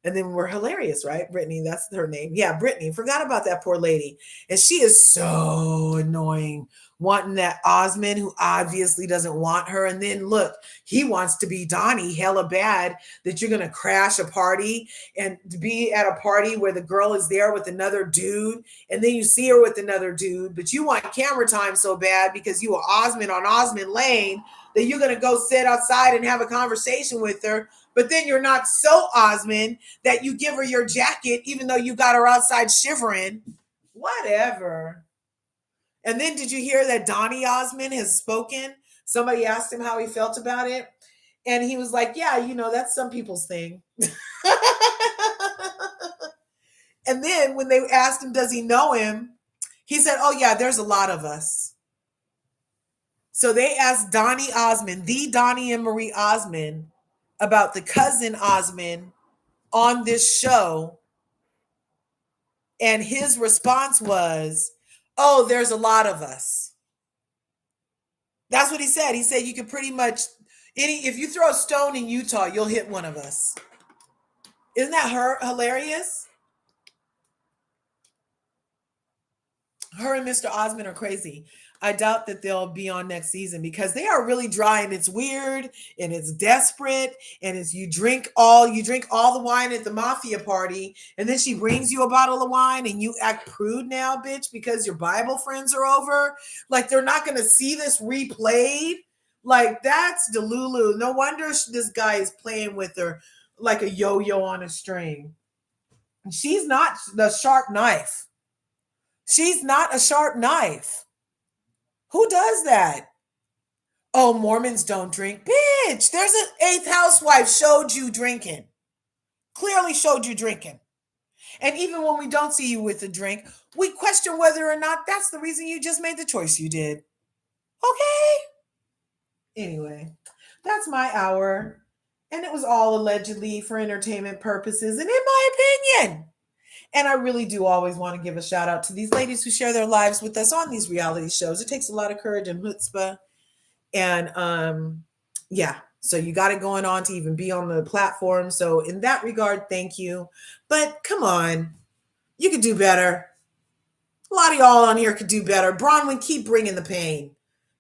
And then we're hilarious, right? Brittany, that's her name. Yeah, Brittany. Forgot about that poor lady. And she is so annoying, wanting that Osmond who obviously doesn't want her. And then look, he wants to be Donnie hella bad, that you're going to crash a party and be at a party where the girl is there with another dude. And then you see her with another dude, but you want camera time so bad because you are Osmond on Osmond Lane that you're going to go sit outside and have a conversation with her. But then you're not so Osmond that you give her your jacket, even though you got her outside shivering. Whatever. And then did you hear that Donnie Osmond has spoken? Somebody asked him how he felt about it. And he was like, yeah, that's some people's thing. And then when they asked him, does he know him? He said, oh, yeah, there's a lot of us. So they asked Donnie Osmond, the Donnie and Marie Osmond, about the cousin Osmond on this show. And his response was, oh, there's a lot of us. That's what he said. He said you could pretty much, if you throw a stone in Utah, you'll hit one of us. Isn't that hilarious? Her and Mr. Osmond are crazy. I doubt that they'll be on next season because they are really dry and it's weird and it's desperate and it's you drink all the wine at the mafia party and then she brings you a bottle of wine and you act prude now, bitch, because your Bible friends are over. Like they're not going to see this replayed. Like that's Delulu. No wonder this guy is playing with her like a yo-yo on a string. She's not the sharp knife. She's not a sharp knife. Who does that? Oh, Mormons don't drink. Bitch, there's an eighth housewife showed you drinking. Clearly showed you drinking. And even when we don't see you with a drink, we question whether or not that's the reason you just made the choice you did. Okay? Anyway, that's my hour. And it was all allegedly for entertainment purposes and in my opinion. And I really do always want to give a shout out to these ladies who share their lives with us on these reality shows. It takes a lot of courage and chutzpah. And yeah, so you got it going on to even be on the platform. So in that regard, thank you. But come on, you could do better. A lot of y'all on here could do better. Bronwyn, keep bringing the pain.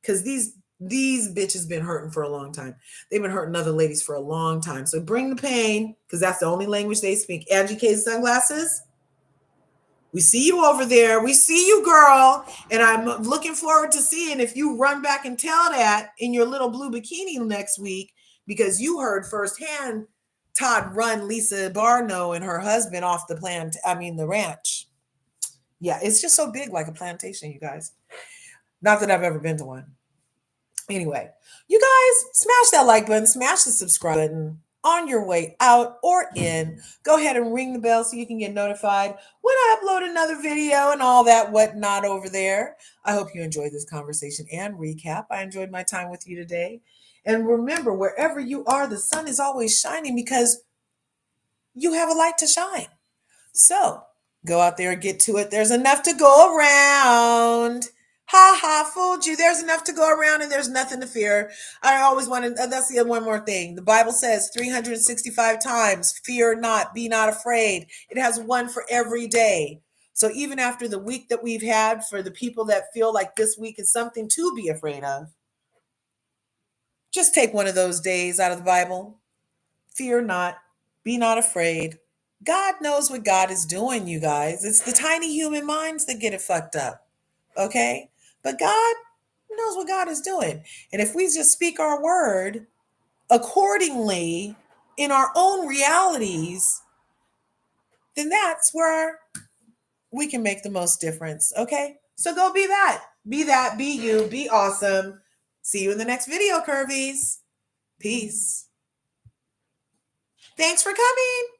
Because these bitches been hurting for a long time. They've been hurting other ladies for a long time. So bring the pain, because that's the only language they speak. Angie K's sunglasses. We see you over there. We see you, girl. And I'm looking forward to seeing if you run back and tell that in your little blue bikini next week, because you heard firsthand Todd run Lisa Barno and her husband off the ranch. Yeah, it's just so big, like a plantation, you guys. Not that I've ever been to one. Anyway, you guys, smash that like button, smash the subscribe button on your way out or in. Go ahead and ring the bell so you can get notified when I upload another video and all that whatnot over there. I hope you enjoyed this conversation and recap. I enjoyed my time with you today. And remember, wherever you are, the sun is always shining because you have a light to shine. So go out there and get to it. There's enough to go around. Ha ha, fooled you. There's enough to go around and there's nothing to fear. I always want to, that's the one more thing. The Bible says 365 times, fear not, be not afraid. It has one for every day. So even after the week that we've had, for the people that feel like this week is something to be afraid of, just take one of those days out of the Bible. Fear not, be not afraid. God knows what God is doing, you guys. It's the tiny human minds that get it fucked up. Okay? But God knows what God is doing. And if we just speak our word accordingly in our own realities, then that's where we can make the most difference. Okay? So go be that. Be that. Be you. Be awesome. See you in the next video, Curvies. Peace. Thanks for coming.